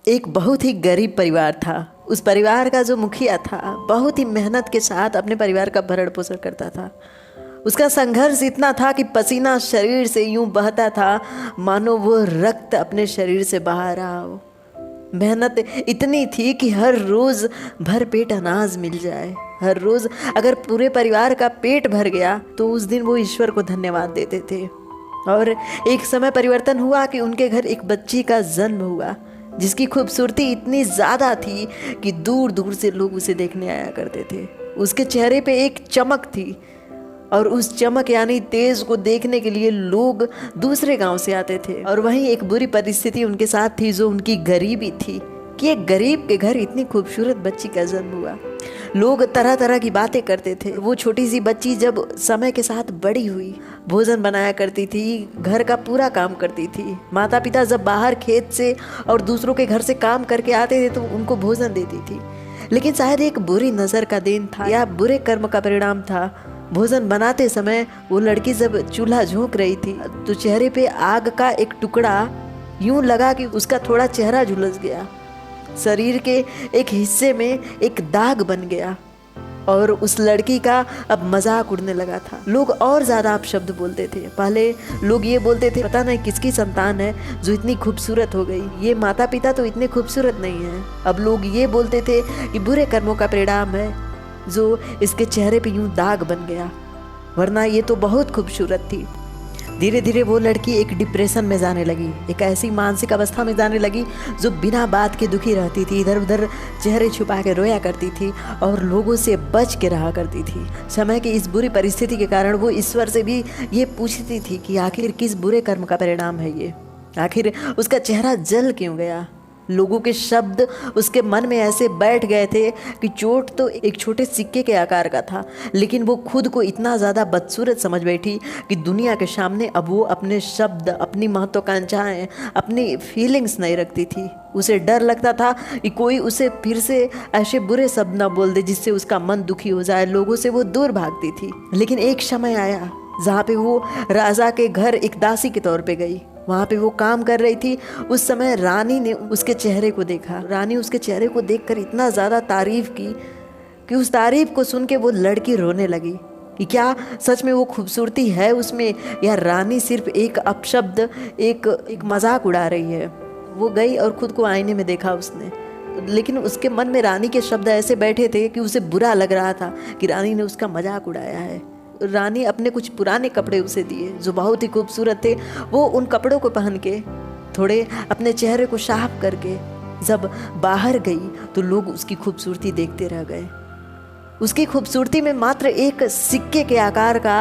एक बहुत ही गरीब परिवार था। उस परिवार का जो मुखिया था बहुत ही मेहनत के साथ अपने परिवार का भरण पोषण करता था। उसका संघर्ष इतना था कि पसीना शरीर से यूं बहता था मानो वो रक्त अपने शरीर से बहा रहा हो। मेहनत इतनी थी कि हर रोज भर पेट अनाज मिल जाए। हर रोज अगर पूरे परिवार का पेट भर गया तो उस दिन वो ईश्वर को धन्यवाद देते थे। और एक समय परिवर्तन हुआ कि उनके घर एक बच्ची का जन्म हुआ जिसकी खूबसूरती इतनी ज़्यादा थी कि दूर दूर से लोग उसे देखने आया करते थे। उसके चेहरे पे एक चमक थी और उस चमक यानी तेज को देखने के लिए लोग दूसरे गांव से आते थे। और वहीं एक बुरी परिस्थिति उनके साथ थी जो उनकी गरीबी थी कि एक गरीब के घर इतनी खूबसूरत बच्ची का जन्म हुआ। लोग तरह तरह की बातें करते थे। वो छोटी सी बच्ची जब समय के साथ बड़ी हुई, भोजन बनाया करती थी, घर का पूरा काम करती थी। माता पिता जब बाहर खेत से और दूसरों के घर से काम करके आते थे तो उनको भोजन देती थी। लेकिन शायद एक बुरी नज़र का देन था या बुरे कर्म का परिणाम था। भोजन बनाते समय वो लड़की जब चूल्हा झोंक रही थी तो चेहरे पे आग का एक टुकड़ा यूं लगा कि उसका थोड़ा चेहरा झुलस गया। शरीर के एक हिस्से में एक दाग बन गया और उस लड़की का अब मजाक उड़ने लगा था। लोग और ज़्यादा अपशब्द बोलते थे। पहले लोग ये बोलते थे पता नहीं किसकी संतान है जो इतनी खूबसूरत हो गई, ये माता पिता तो इतने खूबसूरत नहीं हैं। अब लोग ये बोलते थे कि बुरे कर्मों का परिणाम है जो इसके चेहरे पे यूं दाग बन गया, वरना ये तो बहुत खूबसूरत थी। धीरे धीरे वो लड़की एक डिप्रेशन में जाने लगी, एक ऐसी मानसिक अवस्था में जाने लगी जो बिना बात के दुखी रहती थी, इधर उधर चेहरे छुपा के रोया करती थी और लोगों से बच के रहा करती थी। समय की इस बुरी परिस्थिति के कारण वो ईश्वर से भी ये पूछती थी कि आखिर किस बुरे कर्म का परिणाम है ये, आखिर उसका चेहरा जल क्यों गया। लोगों के शब्द उसके मन में ऐसे बैठ गए थे कि चोट तो एक छोटे सिक्के के आकार का था, लेकिन वो खुद को इतना ज़्यादा बदसूरत समझ बैठी कि दुनिया के सामने अब वो अपने शब्द, अपनी महत्वाकांक्षाएं, अपनी फीलिंग्स नहीं रखती थी। उसे डर लगता था कि कोई उसे फिर से ऐसे बुरे शब्द ना बोल दे जिससे उसका मन दुखी हो जाए। लोगों से वो दूर भागती थी। लेकिन एक समय आया जहाँ पे वो राजा के घर एक दासी के तौर पे गई। वहाँ पे वो काम कर रही थी। उस समय रानी ने उसके चेहरे को देखा। रानी उसके चेहरे को देखकर इतना ज़्यादा तारीफ की कि उस तारीफ को सुन के वो लड़की रोने लगी कि क्या सच में वो खूबसूरती है उसमें या रानी सिर्फ एक अपशब्द, एक मजाक उड़ा रही है। वो गई और खुद को आईने में देखा उसने, लेकिन उसके मन में रानी के शब्द ऐसे बैठे थे कि उसे बुरा लग रहा था कि रानी ने उसका मजाक उड़ाया है। रानी अपने कुछ पुराने कपड़े उसे दिए जो बहुत ही खूबसूरत थे। वो उन कपड़ों को पहन के थोड़े अपने चेहरे को साफ करके जब बाहर गई तो लोग उसकी खूबसूरती देखते रह गए। उसकी खूबसूरती में मात्र एक सिक्के के आकार का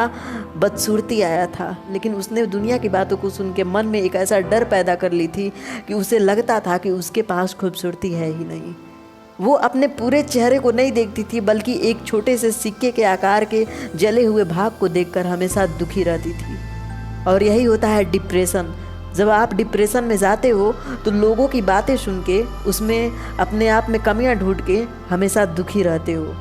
बदसूरती आया था, लेकिन उसने दुनिया की बातों को सुन के मन में एक ऐसा डर पैदा कर ली थी कि उसे लगता था कि उसके पास खूबसूरती है ही नहीं। वो अपने पूरे चेहरे को नहीं देखती थी बल्कि एक छोटे से सिक्के के आकार के जले हुए भाग को देखकर हमेशा दुखी रहती थी। और यही होता है डिप्रेशन। जब आप डिप्रेशन में जाते हो तो लोगों की बातें सुन के उसमें अपने आप में कमियां ढूंढ के हमेशा दुखी रहते हो।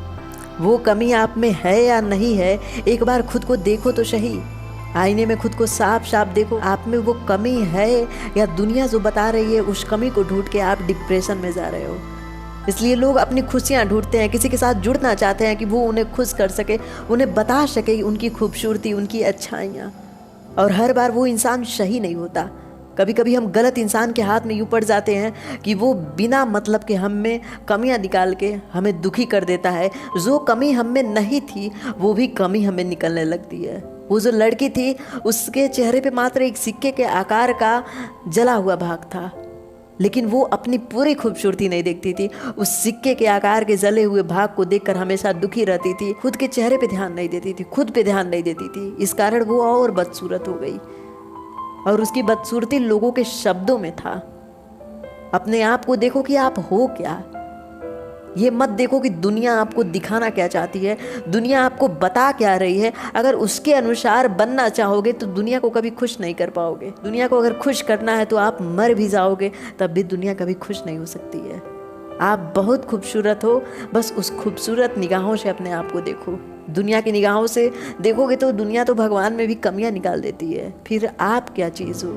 वो कमी आप में है या नहीं है, एक बार खुद को देखो तो सही। आईने में खुद को साफ साफ देखो, आप में वो कमी है या दुनिया जो बता रही है उस कमी को ढूंढ के आप डिप्रेशन में जा रहे हो। इसलिए लोग अपनी खुशियाँ ढूंढते हैं, किसी के साथ जुड़ना चाहते हैं कि वो उन्हें खुश कर सके, उन्हें बता सके उनकी खूबसूरती, उनकी अच्छाइयाँ। और हर बार वो इंसान सही नहीं होता। कभी कभी हम गलत इंसान के हाथ में यूँ पड़ जाते हैं कि वो बिना मतलब के हम में कमियाँ निकाल के हमें दुखी कर देता है। जो कमी हम में नहीं थी वो भी कमी हमें निकलने लगती है। वो जो लड़की थी उसके चेहरे पे मात्र एक सिक्के के आकार का जला हुआ भाग था, लेकिन वो अपनी पूरी खूबसूरती नहीं देखती थी। उस सिक्के के आकार के जले हुए भाग को देखकर हमेशा दुखी रहती थी। खुद के चेहरे पे ध्यान नहीं देती थी, खुद पे ध्यान नहीं देती थी। इस कारण वो और बदसूरत हो गई और उसकी बदसूरती लोगों के शब्दों में था। अपने आप को देखो कि आप हो क्या। ये मत देखो कि दुनिया आपको दिखाना क्या चाहती है, दुनिया आपको बता क्या रही है। अगर उसके अनुसार बनना चाहोगे तो दुनिया को कभी खुश नहीं कर पाओगे। दुनिया को अगर खुश करना है तो आप मर भी जाओगे तब भी दुनिया कभी खुश नहीं हो सकती है। आप बहुत खूबसूरत हो, बस उस खूबसूरत निगाहों से अपने आप को देखो। दुनिया की निगाहों से देखोगे तो दुनिया तो भगवान में भी कमियां निकाल देती है। फिर आप क्या चीज़ हो।